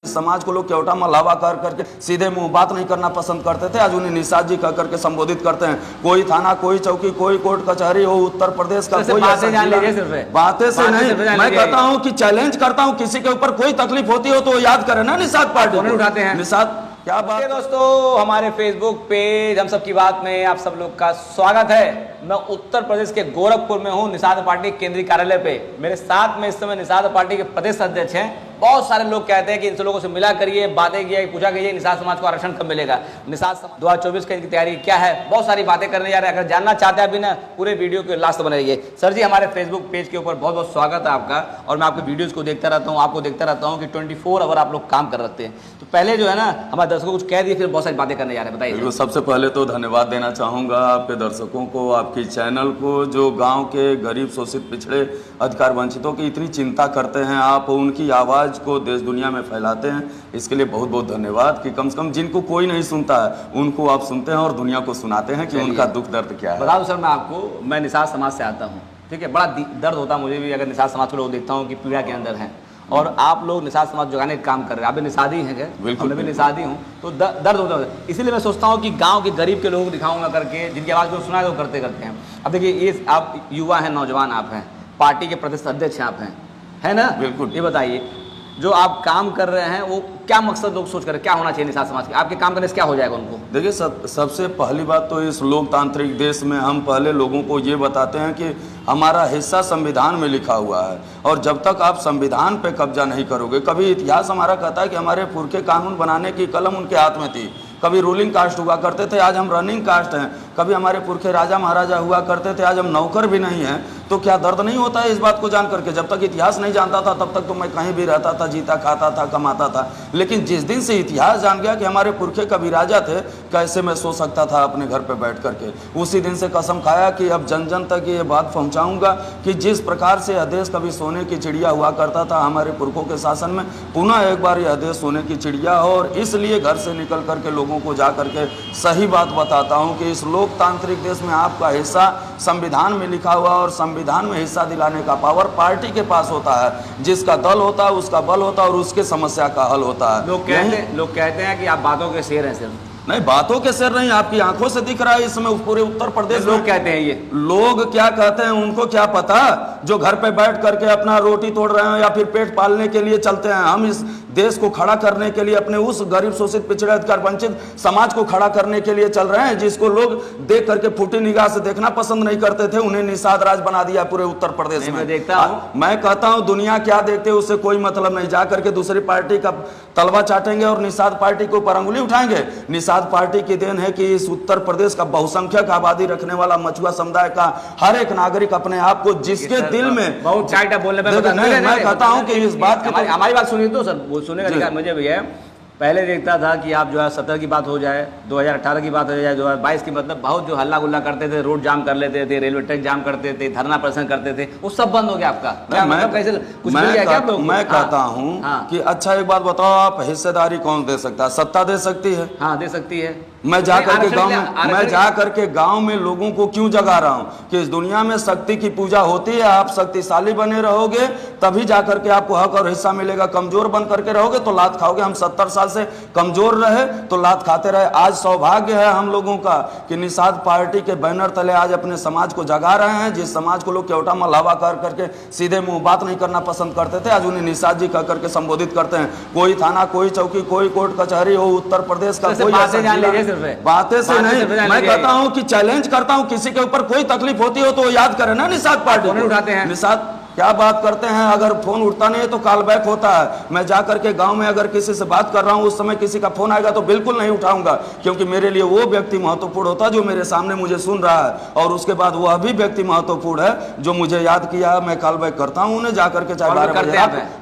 समाज को लोग केवटा मलावा कर करके सीधे मुंह बात नहीं करना पसंद करते थे, आज उन्हें निषाद जी कह करके संबोधित करते हैं। कोई थाना, कोई चौकी, कोई कोर्ट कचहरी हो उत्तर प्रदेश का, कोई बातें से नहीं। मैं कहता हूं कि चैलेंज करता हूं, किसी के ऊपर कोई तकलीफ होती हो तो याद करें ना निषाद पार्टी उठाते हैं। निषाद क्या बात है दोस्तों, हमारे फेसबुक पेज हम सब की बात में आप सब लोग का स्वागत है। मैं उत्तर प्रदेश के गोरखपुर में हूं, निषाद पार्टी केंद्रीय कार्यालय पे। मेरे साथ में इस समय निषाद पार्टी के प्रदेश अध्यक्ष हैं। बहुत सारे लोग कहते हैं कि इन लोगों से मिला करिए, बातें किया, पूछा कीजिए निषाद समाज को आरक्षण कब मिलेगा, निषाद 2024 की तैयारी क्या है, बहुत सारी बातें करने जा रहे हैं। अगर जानना चाहते हैं अभी ना, पूरे वीडियो के लास्ट बने रहिए। सर जी, हमारे फेसबुक पेज के ऊपर बहुत बहुत स्वागत है आपका, और मैं आपके वीडियोस को देखता रहता हूँ, आपको देखता रहता हूँ कि 24 आवर आप लोग काम कर रहे हैं। तो पहले जो है ना, हमारे दर्शकों को कुछ कह दिए, फिर बहुत सारी बातें करने जा रहे हैं, बताइए। सबसे पहले तो धन्यवाद देना चाहूँगा आपके दर्शकों को, आपकी चैनल को, जो गाँव के गरीब शोषित पिछड़े अधिकार वंचितों की इतनी चिंता करते हैं, आप उनकी आवाज़ को देश दुनिया में फैलाते हैं, इसके लिए बहुत बहुत धन्यवाद। कि कम से कम जिनको कोई नहीं सुनता है उनको आप सुनते हैं और दुनिया को सुनाते हैं कि उनका दुख दर्द क्या है। बताओ सर, मैं आपको, मैं निषाद समाज से आता हूँ, ठीक है, बड़ा दर्द होता है मुझे भी अगर निषाद समाज को लोग देखता हूँ कि पीड़ा के अंदर है, और आप लोग निषाद समाज जगाने का काम कर रहे हैं। आप भी निषादी हैं क्या? बिल्कुल, मैं भी निषादी हूँ, तो दर्द होता है। इसीलिए मैं सोचता हूँ कि गांव के गरीब के लोगों को दिखाऊंगा करके, जिनकी आवाज़ को सुना है वो करते हैं। अब देखिए, ये आप युवा हैं, नौजवान आप हैं, पार्टी के प्रदेश अध्यक्ष आप हैं, है ना? बिल्कुल। ये बताइए, जो आप काम कर रहे हैं वो क्या मकसद लोग सोच कर, क्या होना चाहिए निषाद समाज के, आपके काम करने से क्या हो जाएगा उनको? देखिए, सबसे पहली बात तो इस लोकतांत्रिक देश में हम पहले लोगों को ये बताते हैं कि हमारा हिस्सा संविधान में लिखा हुआ है, और जब तक आप संविधान पे कब्जा नहीं करोगे, कभी इतिहास हमारा कहता है कि हमारे पुरखे कानून बनाने की कलम उनके हाथ में थी, कभी रूलिंग कास्ट हुआ करते थे, आज हम रनिंग कास्ट हैं, कभी हमारे पुरखे राजा महाराजा हुआ करते थे, आज हम नौकर भी नहीं हैं। तो क्या दर्द नहीं होता है इस बात को जान करके? जब तक इतिहास नहीं जानता था तब तक तो मैं कहीं भी रहता था, जीता खाता था, कमाता था, लेकिन जिस दिन से इतिहास जान गया कि हमारे पुरखे कभी राजा थे, कैसे मैं सो सकता था अपने घर पे बैठ करके, उसी दिन से कसम खाया कि अब जन जन तक ये बात पहुंचाऊंगा कि जिस प्रकार से यह देश कभी सोने की चिड़िया हुआ करता था हमारे पुरखों के शासन में, पुनः एक बार यह देश सोने की चिड़िया हो। और इसलिए घर से निकल करके लोगों को जा करके सही बात बताता हूँ कि इस लोकतांत्रिक देश में आपका हिस्सा संविधान में लिखा हुआ, और संविधान में हिस्सा दिलाने का पावर पार्टी के पास होता है। जिसका दल होता है उसका बल होता है, और उसके समस्या का हल होता है। लोग कहते हैं कि आप बातों के शेर हैं सिर्फ। नहीं, बातों के सिर नहीं, आपकी आंखों से दिख रहा है इसमें पूरे उत्तर प्रदेश। लोग कहते हैं, ये लोग क्या कहते हैं उनको क्या पता, जो घर पे बैठ करके अपना रोटी तोड़ रहे हैं या फिर पेट पालने के लिए चलते हैं। हम इस देश को खड़ा करने के लिए, अपने उस गरीब शोषित पिछड़े अधिकार वंचित समाज को खड़ा करने के लिए चल रहे हैं, जिसको लोग देख करके फूटी निगाह से देखना पसंद नहीं करते थे। उन्हें निषाद राज बना दिया पूरे उत्तर प्रदेश में। मैं कहता हूं, दुनिया क्या देखते है उससे कोई मतलब नहीं। जा करके दूसरी पार्टी का तलवा चाटेंगे और निषाद पार्टी को ऊपर अंगुली उठाएंगे। निषाद पार्टी की देन है कि इस उत्तर प्रदेश का बहुसंख्यक आबादी रखने वाला मछुआ समुदाय का हर एक नागरिक अपने आप को, जिसके दिल में बहुत चाइटा बोलने पे मैं कहता हूं कि इस बात की हमारी बात सुनिए तो सर, सुनने का अधिकार मुझे भी है। पहले देखता था कि आप जो है 17 की बात हो जाए, 2018 की बात हो जाए, 2022 की, मतलब बहुत जो हल्ला गुल्ला करते थे, रोड जाम कर लेते थे, रेलवे ट्रैक जाम करते थे, धरना प्रदर्शन करते थे, वो सब बंद हो गया आपका? मैं कहता हूँ कि अच्छा एक बात बताओ, आप हिस्सेदारी कौन दे सकता है? सत्ता दे सकती है। हाँ, दे सकती है। मैं जा करके गांव में लोगों को क्यों जगा रहा हूं कि इस दुनिया में शक्ति की पूजा होती है। आप शक्तिशाली बने रहोगे तभी जा करके आपको हक और हिस्सा मिलेगा। कमजोर बन करके रहोगे तो लात खाओगे। हम 70 साल से कमजोर रहे तो लात खाते रहे। आज सौभाग्य है हम लोगों का कि निषाद पार्टी के बैनर तले आज अपने समाज को जगा रहे हैं। जिस समाज को लोग केवटा मलावा कर करके सीधे मुंह बात नहीं करना पसंद करते थे, आज उन्हें निषाद जी कह करके संबोधित करते हैं। कोई थाना, कोई चौकी, कोई कोर्ट कचहरी हो उत्तर प्रदेश का, कोई बातें से नहीं। मैं कहता हूं कि चैलेंज करता हूं, किसी के ऊपर कोई तकलीफ होती हो तो याद करें ना निषाद पार्टी उठाते हैं। निषाद क्या बात करते हैं? अगर फोन उठता नहीं है तो कॉल बैक होता है। मैं जाकर के गांव में अगर किसी से बात कर रहा हूं, उस समय किसी का फोन आएगा तो बिल्कुल नहीं उठाऊंगा, क्योंकि मेरे लिए वो व्यक्ति महत्वपूर्ण होता है जो मेरे सामने मुझे सुन रहा है, और उसके बाद वह भी व्यक्ति महत्वपूर्ण है जो मुझे याद किया। मैं कॉल बैक करता हूं उन्हें जाकर के, चाहे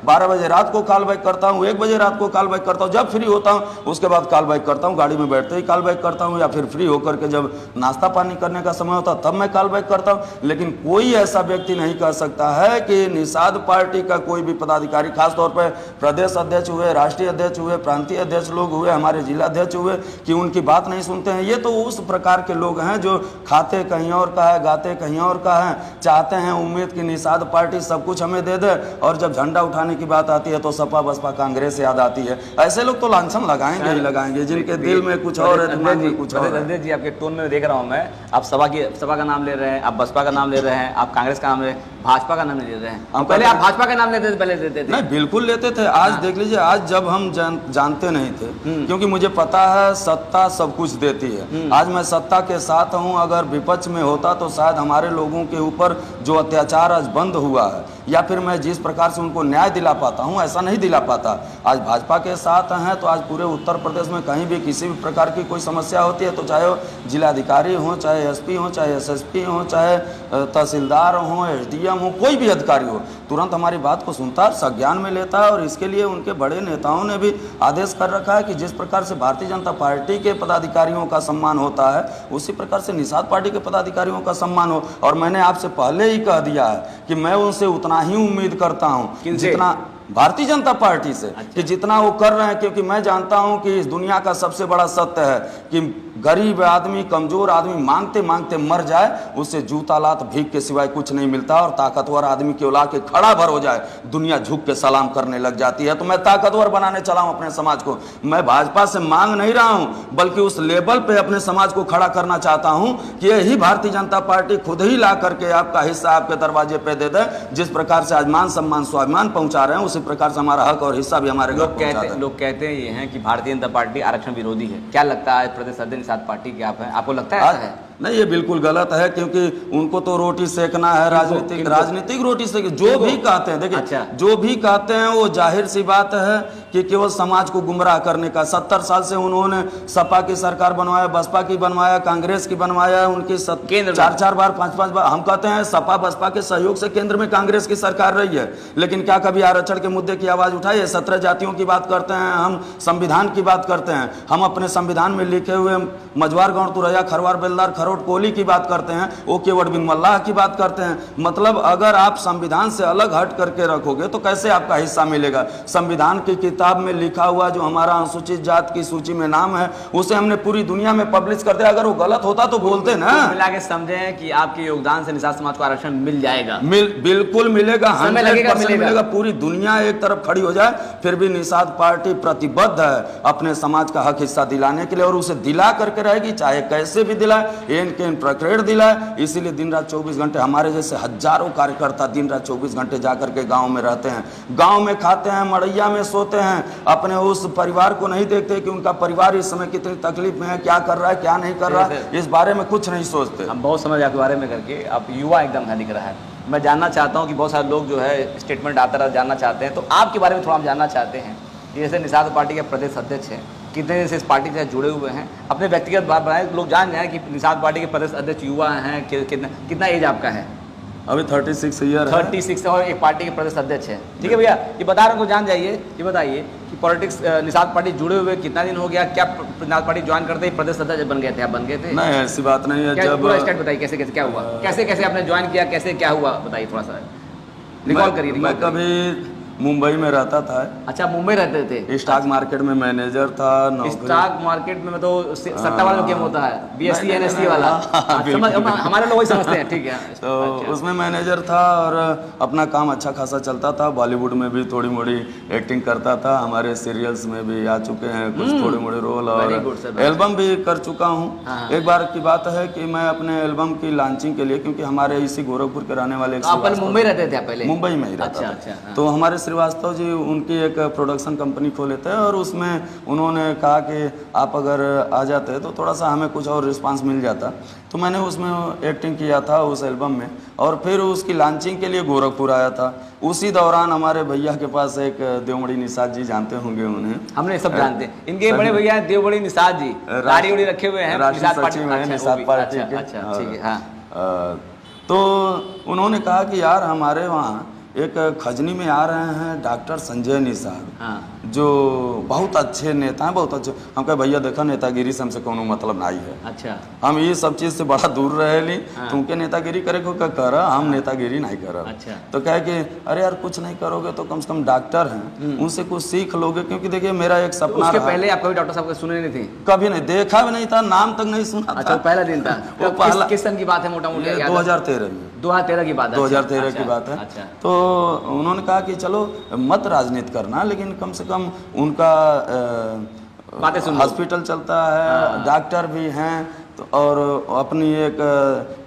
12 बजे रात को कॉल बैक करता हूँ, 1 बजे रात को कॉल बैक करता हूँ, जब फ्री होता हूँ उसके बाद कॉल बैक करता हूँ। गाड़ी में बैठते ही कॉल बैक करता हूँ, या फिर फ्री होकर के जब नाश्ता पानी करने का समय होता तब मैं कॉल बैक करता हूँ। लेकिन कोई ऐसा व्यक्ति नहीं कह सकता है कि निषाद पार्टी का कोई भी पदाधिकारी, खासतौर पर प्रदेश अध्यक्ष हुए, राष्ट्रीय अध्यक्ष हुए, प्रांतीय अध्यक्ष लोग हुए, हमारे जिला अध्यक्ष हुए, कि उनकी बात नहीं सुनते हैं। ये तो उस प्रकार के लोग हैं जो खाते कहीं और का है, गाते कहीं और का है, चाहते हैं उम्मीद कि निषाद पार्टी सब कुछ हमें दे दे, और जब झंडा उठाने की बात आती है तो सपा बसपा कांग्रेस याद आती है। ऐसे लोग तो लांछन लगाएंगे ही लगाएंगे, जिनके दिल में कुछ और है, दिमाग में कुछ और है। रणधीर जी, आपके टोन में देख रहा हूं मैं, आप सपा का नाम ले रहे हैं, आप बसपा का नाम ले रहे हैं, आप कांग्रेस का नाम ले रहे हैं, भाजपा का नाम नहीं ले रहे हैं। पहले आप भाजपा का नाम लेते थे, पहले लेते थे? नहीं, बिल्कुल लेते थे। आज देख लीजिए, आज जब हम जानते नहीं थे, क्योंकि मुझे पता है सत्ता सब कुछ देती है। आज मैं सत्ता के साथ हूं, अगर विपक्ष में होता तो शायद हमारे लोगों के ऊपर जो अत्याचार आज बंद हुआ है, या फिर मैं जिस प्रकार से उनको न्याय दिला पाता हूं, ऐसा नहीं दिला पाता। आज भाजपा के साथ हैं तो आज पूरे उत्तर प्रदेश में कहीं भी किसी भी प्रकार की कोई समस्या होती है तो चाहे वो जिलाधिकारी हो, चाहे एसपी हो, चाहे एसएसपी हो, चाहे तहसीलदार हो, एसडीएम हो, कोई भी अधिकारी हो, तुरंत हमारी बात को सुनता है, संज्ञान में लेता है। और इसके लिए उनके बड़े नेताओं ने भी आदेश कर रखा है कि जिस प्रकार से भारतीय जनता पार्टी के पदाधिकारियों का सम्मान होता है, उसी प्रकार से निषाद पार्टी के पदाधिकारियों का सम्मान हो। और मैंने आपसे पहले ही कह दिया है कि मैं उनसे उतना ही उम्मीद करता हूं जितना भारतीय जनता पार्टी से, कि जितना वो कर रहे हैं, क्योंकि मैं जानता हूं कि इस दुनिया का सबसे बड़ा सत्य है कि गरीब आदमी, कमजोर आदमी मांगते मांगते मर जाए, उससे जूता लात भीख के सिवाय कुछ नहीं मिलता। और ताकतवर आदमी के ला के खड़ा भर हो जाए, दुनिया झुक के सलाम करने लग जाती है। तो मैं ताकतवर बनाने चला हूं अपने समाज को। मैं भाजपा से मांग नहीं रहा हूं, बल्कि उस लेवल पे अपने समाज को खड़ा करना चाहता हूं कि यही भारतीय जनता पार्टी खुद ही ला करके आपका हिस्सा आपके दरवाजे पे दे दे। जिस प्रकार से आज मान सम्मान स्वाभिमान पहुंचा रहे हैं, उसी प्रकार से हमारा हक और हिस्सा भी हमारे लोग कहते हैं ये हैं कि भारतीय जनता पार्टी आरक्षण विरोधी है। क्या लगता है प्रदेश अध्यक्ष निषाद पार्टी के आप हैं, आपको लगता है ऐसा है? नहीं, ये बिल्कुल गलत है, क्योंकि उनको तो रोटी सेकना है, राजनीतिक रोटी सेक, जो भी कहते हैं, देखिए अच्छा। जो भी कहते हैं वो जाहिर सी बात है कि केवल समाज को गुमराह करने का। 70 साल से उन्होंने सपा की सरकार बनवाया, बसपा की बनवाया, कांग्रेस की बनवाया, उनकी 4-4 बार 5-5 बार। हम कहते हैं सपा बसपा के सहयोग से केंद्र में कांग्रेस की सरकार रही है, लेकिन क्या कभी आरक्षण के मुद्दे की आवाज उठाई है? 17 जातियों की बात करते हैं हम, संविधान की बात करते हैं हम, अपने संविधान में लिखे हुए मझवार, गौड़, तुरैया, खरवार, बेलदार, खरोट, कोली की बात करते हैं, ओ केवट बिन मल्लाह की बात करते हैं। मतलब अगर आप संविधान से अलग हट करके रखोगे तो कैसे आपका हिस्सा मिलेगा? संविधान की किताब में लिखा हुआ जो हमारा अनुसूचित जात की सूची में नाम है, उसे हमने पूरी दुनिया में पब्लिश कर दिया। अगर वो गलत होता तो बोलते ना। मिला के समझे कि आपके योगदान से निषाद समाज को आरक्षण मिल जाएगा? बिल्कुल मिलेगा, 100% मिलेगा। पूरी दुनिया एक तरफ खड़ी हो जाए, फिर भी निषाद पार्टी प्रतिबद्ध है अपने समाज का हक हिस्सा दिलाने के लिए, और उसे दिला करके रहेगी, चाहे कैसे भी दिलाए, इनके प्रक्रिया दिलाए। इसीलिए दिन रात 24 घंटे हमारे जैसे हजारों कार्यकर्ता दिन रात 24 घंटे जाकर के गांव में रहते हैं, गांव में खाते हैं, मड़ैया में सोते हैं, अपने उस परिवार को नहीं देखते कि उनका परिवार इस समय कितनी तकलीफ में है, क्या कर रहा है, क्या नहीं कर रहा है, इस बारे में कुछ नहीं सोचते। हम बहुत समझ आपके बारे में करके, आप युवा एकदम है दिख रहा है। मैं जानना चाहता हूँ कि बहुत सारे लोग जो है स्टेटमेंट आता रहा जानना चाहते हैं, तो आपके बारे में थोड़ा हम जानना चाहते हैं। जैसे निषाद पार्टी के प्रदेश अध्यक्ष हैं, कितने दिन से इस पार्टी के साथ जुड़े हुए हैं, अपने व्यक्तिगत बात बनाए, लोग जान जाए कि निषाद पार्टी के प्रदेश अध्यक्ष युवा हैं, कितना एज आपका है? अभी 36 ईयर 36 और एक पार्टी के प्रदेश अध्यक्ष है। ठीक है भैया, ये बता रहा हूँ, जान जाइए। ये बताइए कि पॉलिटिक्स निषाद पार्टी जुड़े हुए कितना दिन हो गया? क्या निषाद पार्टी ज्वाइन करते ही प्रदेश अध्यक्ष बन गए थे? आप बन गए थे? नहीं, ऐसी बात नहीं है। जब पूरा स्टेट बताइए, कैसे कैसे क्या हुआ, कैसे आपने ज्वाइन किया, कैसे क्या हुआ, बताइए थोड़ा सा, रिकॉल करिए। मैं कभी मुंबई में रहता था। अच्छा, मुंबई रहते थे? स्टॉक मार्केट में मैनेजर था। स्टॉक मार्केट में तो सट्टा वाला गेम होता है, BSc NSE वाला, हमारे लोग वही समझते हैं। ठीक है, तो उसमें मैनेजर था और अपना काम अच्छा खासा चलता था। बॉलीवुड में भी थोड़ी मोड़ी एक्टिंग करता था, हमारे सीरियल्स में भी आ चुके हैं कुछ थोड़े मोड़े रोल, और एल्बम भी कर चुका हूँ। एक बार की बात है कि मैं अपने एल्बम की लॉन्चिंग के लिए, क्योंकि हमारे इसी गोरखपुर के रहने वाले, मुंबई रहते थे पहले? मुंबई में ही रहता था। तो हमारे श्रीवास्तव जी उनकी एक प्रोडक्शन कंपनी खोले थे, और उसमें उन्होंने कहा कि आप अगर आ जाते तो थोड़ा सा हमें कुछ और रिस्पांस मिल जाता। तो मैंने उसमें एक्टिंग किया था उस एल्बम में, और फिर उसकी लॉन्चिंग के लिए गोरखपुर आया था। उसी दौरान हमारे भैया के पास एक देवमणि निषाद जी, जानते होंगे उन्हें? हमने सब जानते हैं इनके बड़े भैया देवमणि निषाद जी, दाढ़ी उड़ी रखे हुए हैं, निषाद पार्टी के। तो उन्होंने कहा कि यार हमारे वहाँ एक खजनी में आ रहे हैं डॉक्टर संजय निषाद, हाँ, जो बहुत अच्छे नेता हैं, बहुत अच्छे। हम कहे भैया देखा नेतागिरी से हमसे कोनो मतलब नहीं है, अच्छा, हम ये सब चीज़ से बड़ा दूर रहे ली। हाँ। तुमके नेतागिरी करे को का कर, हम नेतागिरी नहीं कर। अच्छा। तो कहे कि अरे यार कुछ नहीं करोगे तो कम से कम डॉक्टर हैं, उनसे कुछ सीख लोगे। क्योंकि देखिए मेरा एक तो सपना उसके रहा। पहले आप कभी डॉक्टर साहब को सुने नहीं थे? कभी नहीं देखा भी नहीं था, नाम तक नहीं सुना अच्छा, था। वो पहला दिन था। वो तो पहला- किस सन की बात है मोटा मोटी? 2013 में, 2013 की बात है। 2013 अच्छा, की बात है। अच्छा, तो उन्होंने कहा कि चलो मत राजनीति करना, लेकिन कम से कम उनका बातें सुन लो। हॉस्पिटल चलता है, डॉक्टर भी हैं, तो और अपनी एक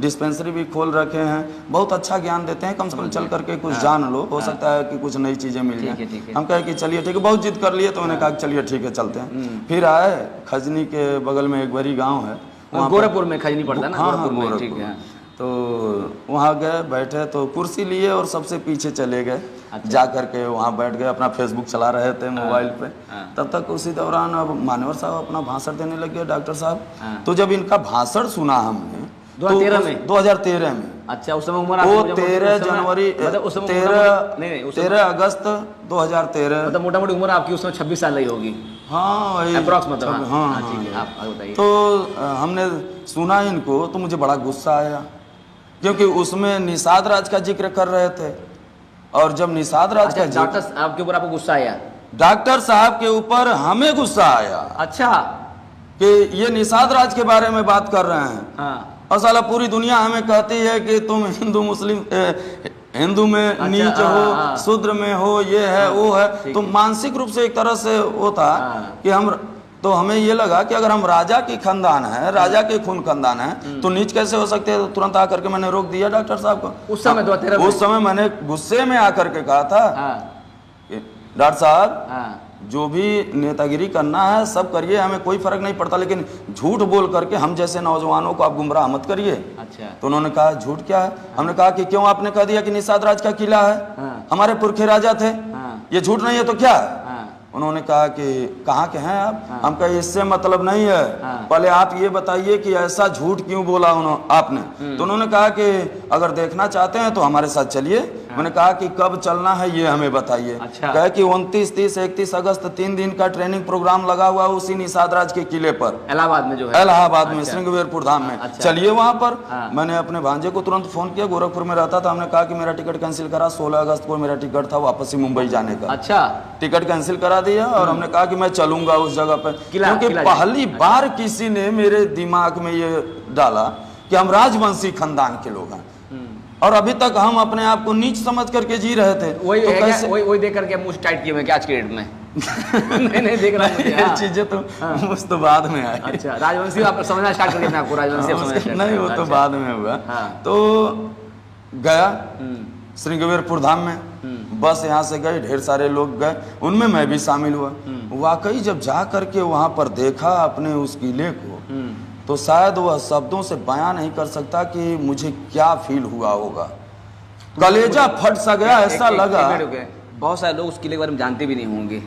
डिस्पेंसरी भी खोल रखे हैं, बहुत अच्छा ज्ञान देते हैं। कम से कम चल करके कुछ जान लो, हो सकता है कि कुछ नई चीज़ें मिल ठीक है, जाए। ठीक है। हम कहे कि चलिए ठीक है, बहुत जिद कर लिए तो मैंने कहा कि चलिए ठीक है चलते हैं। फिर आए खजनी के बगल में एक बड़ी गाँव है, वहाँ पर- गोरखपुर में खजनी पड़ता है ना? हाँ, गोरखपुर में, गोरखपुर ठीक है। तो वहाँ गए, बैठे तो कुर्सी लिए और सबसे पीछे चले गए। अच्छा। जा करके वहाँ बैठ गए, अपना फेसबुक चला रहे थे मोबाइल पे। हाँ। तब तक उसी दौरान अब मान्यवर साहब अपना भाषण देने लगे, डॉक्टर साहब। हाँ। तो जब इनका भाषण सुना हमने 2013 में? 2013 में, अच्छा, उस समय उम्र वो आपकी 13 उस समय- जनवरी मतलब उस समय 13 अगस्त 2013। मतलब मोटा मोटी उम्र आपकी उस समय 26 साल रही होगी हाँ वही अप्रॉक्स, मतलब। हाँ, हाँ, ठीक है, आप आगे बताइए। तो हमने सुना इनको तो मुझे बड़ा गुस्सा आया, क्योंकि उसमें निषाद राज का जिक्र कर रहे थे। और जब निषाद राज अच्छा, का जिक्र, डॉक्टर साहब के ऊपर आपको गुस्सा आया? डॉक्टर साहब के ऊपर हमें गुस्सा आया अच्छा, कि ये निषाद राज के बारे में बात कर रहे हैं। हाँ, और साला पूरी दुनिया हमें कहती है कि तुम हिंदू मुस्लिम हिंदू में अच्छा, नीच हाँ, हो, हाँ। शूद्र में हो, ये है वो है। ठीक तो है। मानसिक रूप से एक तरह से वो था हाँ। कि हम, तो हमें ये लगा कि अगर हम राजा की खानदान है, राजा के खून खानदान है, तो नीच कैसे हो सकते हैं। तो तुरंत आकर के मैंने रोक दिया डॉक्टर साहब को। उस समय 2013 में? उस समय मैंने गुस्से में आकर के कहा था हाँ, कि डॉक्टर साहब हाँ, जो भी नेतागिरी करना है सब करिए, हमें कोई फर्क नहीं पड़ता, लेकिन झूठ बोल करके हम जैसे नौजवानों को आप गुमराह मत करिए। अच्छा, तो उन्होंने कहा झूठ क्या है। हमने कहा कि क्यों आपने कह दिया कि निषाद राज का किला है, हाँ। हमारे पुरखे राजा थे, हाँ, ये झूठ नहीं है तो क्या है। हाँ, उन्होंने कहा कि कहाँ के हैं आप। हाँ। हम कहे इससे मतलब नहीं है, हाँ। पहले आप ये बताइए कि ऐसा झूठ क्यों बोला आपने। तो उन्होंने कहा कि अगर देखना चाहते हैं तो हमारे साथ चलिए। मैंने कहा कि कब चलना है ये हमें बताइए। अच्छा। कहे कि 29, 30, 31 अगस्त 3 दिन का ट्रेनिंग प्रोग्राम लगा हुआ है उसी निषाद राज के किले पर, इलाहाबाद में जो है। इलाहाबाद में, अच्छा। श्रृंगवेरपुर धाम में। अच्छा। चलिए वहां पर। हाँ। मैंने अपने भांजे को तुरंत फोन किया, गोरखपुर में रहता था। हमने कहा कि मेरा टिकट कैंसिल करा, 16 अगस्त को मेरा टिकट था वापसी मुंबई जाने का। अच्छा, टिकट कैंसिल करा दिया और हमने कहा कि मैं चलूंगा उस जगह पर, किला क्योंकि जाए। पहली बार किसी ने मेरे दिमाग में ये डाला कि हम राजवंशी खानदान के लोग हैं, और अभी तक हम अपने आप को नीच समझ करके जी रहे थे। वही तो है क्या? कैसे वही देख करके मुझ टाइट किए मैं क्या आज के डेट में? नहीं देख रहा हूँ मुझे, ये हाँ। चीजें तो मुझ तो बाद में आई। अच्छा, राजवंशी आप समझना स्टार्ट कर दिया आपको? राजवंशी आप समझना उसके- start नहीं कर वो दिया। तो अच्छा। बाद में हुआ। हाँ। तो गया हम्म, श्रृंगवेरपुर धाम में, बस यहाँ से गए, ढेर सारे लोग गए, उनमें मैं भी शामिल हुआ। वाकई जब जा करके वहाँ पर देखा अपने उस किले को, हम्म, तो शायद वह शब्दों से बयां नहीं कर सकता कि मुझे क्या फील हुआ होगा। कलेजा फट सा गया, ऐसा लगा। एक मिनट रुके। बहुत सारे लोग उस किले के बारे में जानते भी नहीं होंगे।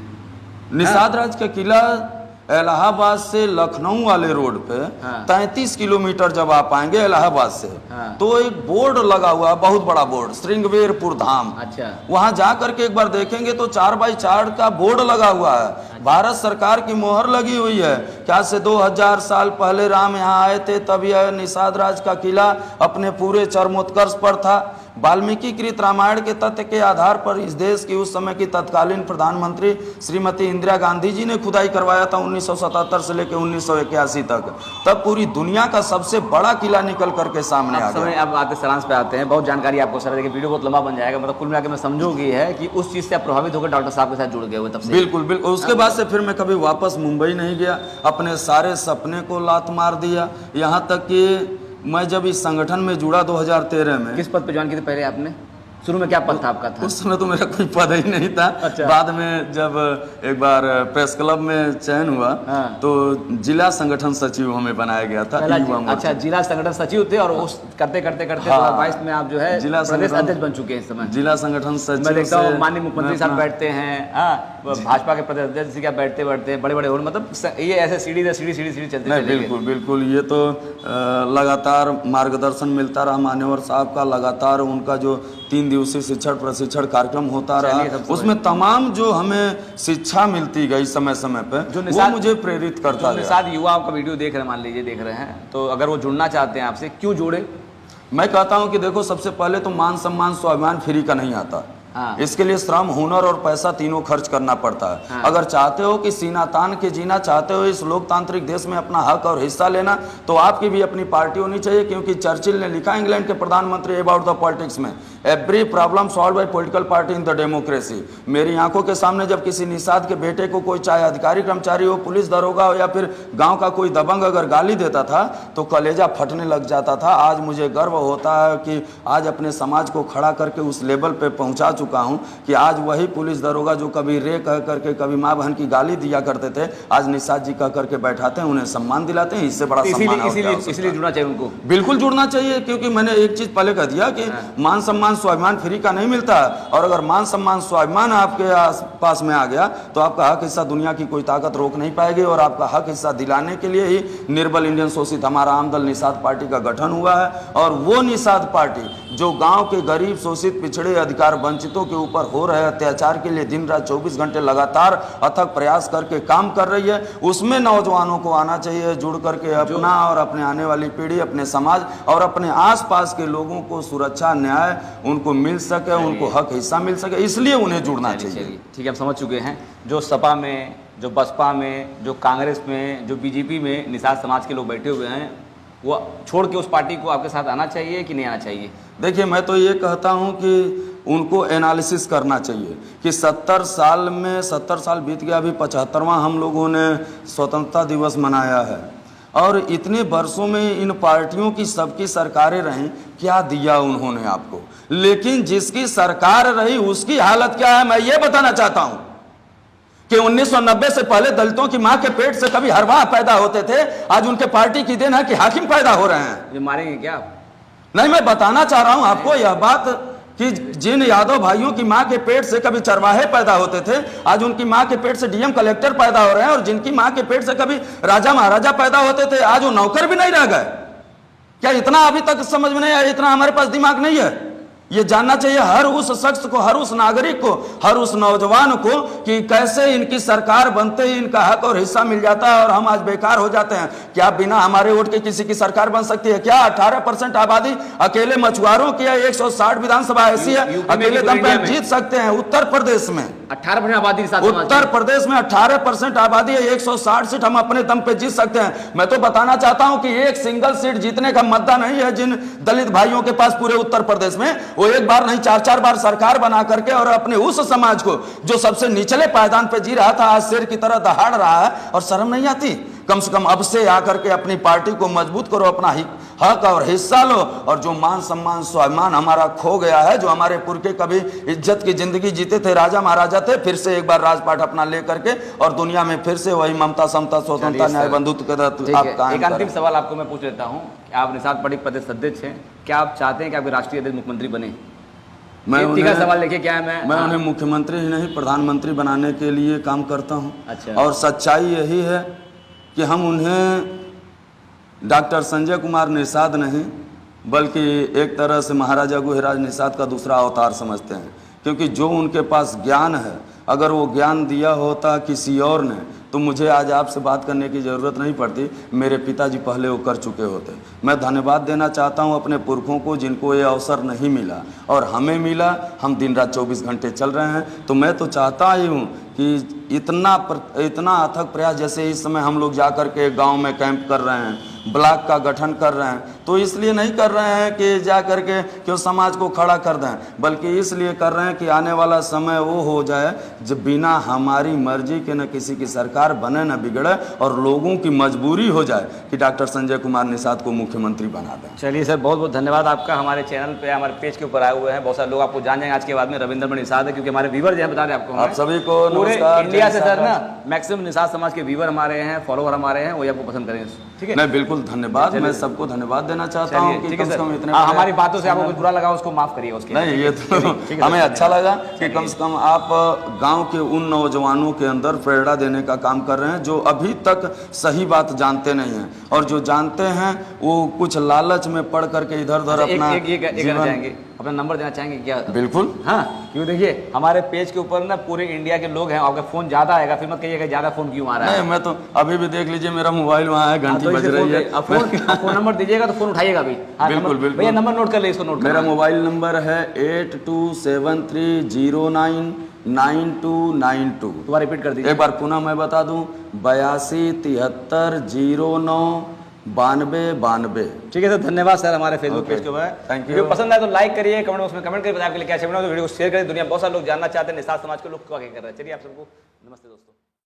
निषाद राज का किला इलाहाबाद से लखनऊ वाले रोड पे हाँ। 33 किलोमीटर जब आप आएंगे इलाहाबाद से, हाँ। तो एक बोर्ड लगा हुआ है, बहुत बड़ा बोर्ड, श्रृंगवेरपुर धाम। अच्छा, वहां जा करके एक बार देखेंगे तो 4x4 का बोर्ड लगा हुआ है, भारत सरकार की मोहर लगी हुई है। क्या से 2000 साल पहले राम यहाँ आए थे, तब यह निषाद राज का किला अपने पूरे चरमोत्कर्ष पर था। वाल्मीकि कृत रामायण के तथ्य के आधार पर इस देश की उस समय की तत्कालीन प्रधानमंत्री श्रीमती इंदिरा गांधी जी ने खुदाई करवाया था 1977 से लेकर 1981 तक। तब पूरी दुनिया का सबसे बड़ा किला निकल करके सामने आ अब समय गया। अब आते सारांश पे आते हैं। बहुत जानकारी आपको सर देखिए, वीडियो बहुत लंबा बन जाएगा। मतलब कुल मिला के मैं समझूंगी है कि उस चीज से आप प्रभावित होकर डॉक्टर साहब के साथ जुड़ गए हुए तब से। बिल्कुल बिल्कुल। उसके बाद से फिर मैं कभी वापस मुंबई नहीं गया, अपने सारे सपने को लात मार दिया। यहाँ तक कि मैं जब इस संगठन में जुड़ा 2013 में, किस पद पे ज्वाइन किए थे पहले आपने? शुरू में क्या पद था आपका? था उस समय तो मेरा कोई पद ही नहीं था। अच्छा। बाद में जब एक बार प्रेस क्लब में चयन हुआ, हाँ। तो जिला संगठन सचिव हमें बनाया गया था। पहला युवा मोर्चा। अच्छा, जिला संगठन सचिव थे और उस करते करते करते हाँ। 2022 में आप जो है जिला प्रदेश संगठन- अध्यक्ष बन चुके हैं इस समय। जिला संगठन सचिव मैं देखता हूँ से माननीय मुख्यमंत्री मैं साहब अपना- बैठते हैं, हाँ, भाजपा के प्रदेश अध्यक्ष से क्या बैठते बैठते बड़े बड़े और मतलब ये ऐसे सीढ़ी चलते नहीं, बिल्कुल बिल्कुल, ये तो लगातार मार्गदर्शन मिलता रहा मान्यवर साहब का, लगातार उनका जो 3 दिवसीय शिक्षण प्रशिक्षण कार्यक्रम होता रहा, उसमें तमाम जो हमें शिक्षा मिलती गई समय समय पे, वो मुझे प्रेरित करता गया। साथ युवाओं का वीडियो देख रहे हैं, मान लीजिए देख रहे हैं, तो अगर वो जुड़ना चाहते हैं आपसे, क्यों जुड़े? मैं कहता हूं कि देखो, सबसे पहले तो मान सम्मान स्वाभिमान फ्री का नहीं आता। हाँ। इसके लिए श्रम, हुनर और पैसा तीनों खर्च करना पड़ता है। हाँ। अगर चाहते हो कि सीना तान के जीना चाहते हो, इस लोकतांत्रिक देश में अपना हक और हिस्सा लेना, तो आपकी भी अपनी पार्टी होनी चाहिए। क्योंकि चर्चिल ने लिखा इंग्लैंड के प्रधानमंत्री अबाउट द पॉलिटिक्स में, every problem solve by political party in the democracy. मेरी आंखों के सामने जब किसी निषाद के बेटे को कोई, चाहे अधिकारी कर्मचारी हो, पुलिस दरोगा हो या फिर गांव का कोई दबंग, अगर गाली देता था तो कलेजा फटने लग जाता था। आज मुझे गर्व होता है कि आज अपने समाज को खड़ा करके उस लेवल पे पहुंचा चुका हूं कि आज वही पुलिस दरोगा जो कभी रे कह करके, कभी माँ बहन की गाली दिया करते थे, आज निषाद जी कह करके बैठाते हैं, उन्हें सम्मान दिलाते हैं। इससे बड़ा सम्मान इसीलिए जुड़ना चाहिए उनको। बिल्कुल जुड़ना चाहिए, क्योंकि मैंने एक चीज पहले कह दिया कि मान सम्मान स्वाभिमान फ्री का नहीं मिलता है। और अगर मान सम्मान स्वाभिमान आपके पास में आ गया तो आपका हक हिस्सा दुनिया की कोई ताकत रोक नहीं पाएगी। और आपका हक हिस्सा दिलाने के लिए ही निर्बल इंडियन शोषित हमारा आमदल निषाद पार्टी का गठन हुआ है। और वो निषाद पार्टी जो गांव के गरीब, शोषित, पिछड़े, अधिकार वंचितों के ऊपर हो रहे अत्याचार के लिए दिन रात 24 घंटे लगातार अथक प्रयास करके काम कर रही है, उसमें नौजवानों को आना चाहिए, जुड़ करके अपना और अपने आने वाली पीढ़ी, अपने समाज और अपने आसपास के लोगों को सुरक्षा, न्याय उनको मिल सके, उनको हक हिस्सा मिल सके, इसलिए उन्हें जुड़ना चाहिए। ठीक है, हम समझ चुके हैं। जो सपा में, जो बसपा में, जो कांग्रेस में, जो बीजेपी में निषाद समाज के लोग बैठे हुए हैं, वो छोड़ के उस पार्टी को आपके साथ आना चाहिए कि नहीं आना चाहिए? देखिए, मैं तो ये कहता हूं कि उनको एनालिसिस करना चाहिए कि 70 साल में 70 साल बीत गया, अभी 75वां हम लोगों ने स्वतंत्रता दिवस मनाया है। और इतने वर्षों में इन पार्टियों की सबकी सरकारें रहीं, क्या दिया उन्होंने आपको? लेकिन जिसकी सरकार रही उसकी हालत क्या है, मैं ये बताना चाहता हूं कि 1990 से पहले दलितों की मां के पेट से कभी हरवाह पैदा होते थे, आज उनके पार्टी की देन है कि हाकिम पैदा हो रहे हैं। ये मारेंगे क्या आप? नहीं, मैं बताना चाह रहा हूं आपको यह बात कि जिन यादव भाइयों की मां के पेट से कभी चरवाहे पैदा होते थे, आज उनकी मां के पेट से डीएम कलेक्टर पैदा हो रहे हैं। और जिनकी मां के पेट से कभी राजा महाराजा पैदा होते थे, आज वो नौकर भी नहीं रह गए। क्या इतना अभी तक समझ में नहीं आया? इतना हमारे पास दिमाग नहीं है। ये जानना चाहिए हर उस शख्स को, हर उस नागरिक को, हर उस नौजवान को कि कैसे इनकी सरकार बनते ही इनका हक और हिस्सा मिल जाता है और हम आज बेकार हो जाते हैं। क्या बिना हमारे वोट के किसी की सरकार बन सकती है? क्या 18% आबादी अकेले मछुआरों की 160 विधानसभा ऐसी है, अकेले दम पे जीत सकते हैं? उत्तर प्रदेश में 18% आबादी, उत्तर प्रदेश में 18% आबादी है, 160 सीट हम अपने दम पे जीत सकते हैं। मैं तो बताना चाहता हूं कि एक सिंगल सीट जीतने का मुद्दा नहीं है जिन दलित भाइयों के पास पूरे उत्तर प्रदेश में। वो एक बार नहीं 4-4 बार सरकार बना करके और अपने उस समाज को जो सबसे निचले पायदान पे जी रहा था, आज शेर की तरह दहाड़ रहा है। और शर्म नहीं आती? कम से कम अब से आकर के अपनी पार्टी को मजबूत करो, अपना हक और हिस्सा लो। और जो मान सम्मान स्वाभिमान हमारा खो गया है, जो हमारे पुरखे कभी इज्जत की जिंदगी जीते थे, राजा महाराजा थे, फिर से एक बार राजपाट अपना ले करके और दुनिया में फिर से वही ममता, समता, स्वतंत्रता, न्याय, बंधुत्व के तहत आप कायम एक अंतिम सवाल आपको मैं पूछ लेता हूँ। आप निषाद पार्टी प्रदेश अध्यक्ष हैं, क्या आप चाहते हैं कि आपके राष्ट्रीय अध्यक्ष मुख्यमंत्री बने? मैं सवाल लेके क्या है, मैं उन्हें मुख्यमंत्री ही नहीं प्रधानमंत्री बनाने के लिए काम करता हूं। अच्छा। और सच्चाई यही है कि हम उन्हें डॉक्टर संजय कुमार निषाद नहीं, बल्कि एक तरह से महाराजा गुहिराज निषाद का दूसरा अवतार समझते हैं। क्योंकि जो उनके पास ज्ञान है, अगर वो ज्ञान दिया होता किसी और ने, तो मुझे आज आपसे बात करने की ज़रूरत नहीं पड़ती। मेरे पिताजी पहले वो कर चुके होते। मैं धन्यवाद देना चाहता हूँ अपने पुरखों को जिनको ये अवसर नहीं मिला और हमें मिला। हम दिन रात 24 घंटे चल रहे हैं। तो मैं तो चाहता ही हूँ कि इतना अथक प्रयास, जैसे इस समय हम लोग जा कर के गाँव में कैंप कर रहे हैं, ब्लॉक का गठन कर रहे हैं, तो इसलिए नहीं कर रहे हैं कि जा कर के क्यों समाज को खड़ा कर दें, बल्कि इसलिए कर रहे हैं कि आने वाला समय वो हो जाए जब बिना हमारी मर्जी के न किसी की सरकार बने न बिगड़े और लोगों की मजबूरी हो जाए कि डॉक्टर संजय कुमार निषाद को मुख्यमंत्री बना दें। चलिए सर, बहुत बहुत धन्यवाद आपका। हमारे चैनल पे, हमारे पेज के ऊपर आए हुए हैं बहुत सारे लोग, आपको जान जाएंगे आज के बाद में रविंद्र निषाद है, क्योंकि हमारे व्यूवर जो है बता दें आपको, आप सभी को पूरे इंडिया से सर ना मैक्सिमम निषाद समाज के व्यूवर हमारे हैं, फॉलोवर हमारे हैं, वही आपको पसंद करेंगे। ठीक है? नहीं बिल्कुल धन्यवाद, मैं सबको धन्यवाद देना चाहता हूँ कि ठीक कम है से सर। कम इतने हाँ, बड़े- हमारी बातों से आपको कुछ बुरा लगा उसको माफ करिए उसके नहीं ये तो हमें अच्छा लगा कि कम से कम आप गांव के उन नौजवानों के अंदर प्रेरणा देने का काम कर रहे हैं जो अभी तक सही बात जानते नहीं हैं, और जो जानते हैं वो कुछ लालच में पड़ करके इधर उधर अपना एक जीवन- चाहेंगे, अपना नंबर देना चाहेंगे क्या? बिल्कुल। हाँ, क्यों देखिए हमारे पेज के ऊपर ना पूरे इंडिया के लोग हैं, आपका फोन ज्यादा आएगा, फिर मत कहिएगा ज्यादा फोन क्यों आ रहा है। नहीं मैं तो अभी भी देख लीजिए मेरा मोबाइल वहाँ है, घंटी तो बज इसे रही है। फोन नंबर दीजिएगा तो फोन उठाइएगा भी। हाँ, बिल्कुल, नंबर- बिल्कुल। भैया नंबर नोट कर ले, इसको नोट मेरा करना। मोबाइल नंबर है 8273099292। दोबारा रिपीट कर दीजिए। एक बार पुनः मैं बता दूं, 8273099292। ठीक है सर, धन्यवाद सर हमारे फेसबुक Okay. पेज के ऊपर। Thank you. वीडियो पसंद आए तो लाइक करिए, कमेंट उसमें कमेंट करिए, बताइए आपके लिए क्या चाहिए, वीडियो को शेयर करिए। दुनिया बहुत सारे लोग जानना चाहते हैं निषाद समाज के लोग क्या कर रहे हैं। चलिए आप सबको नमस्ते दोस्तों।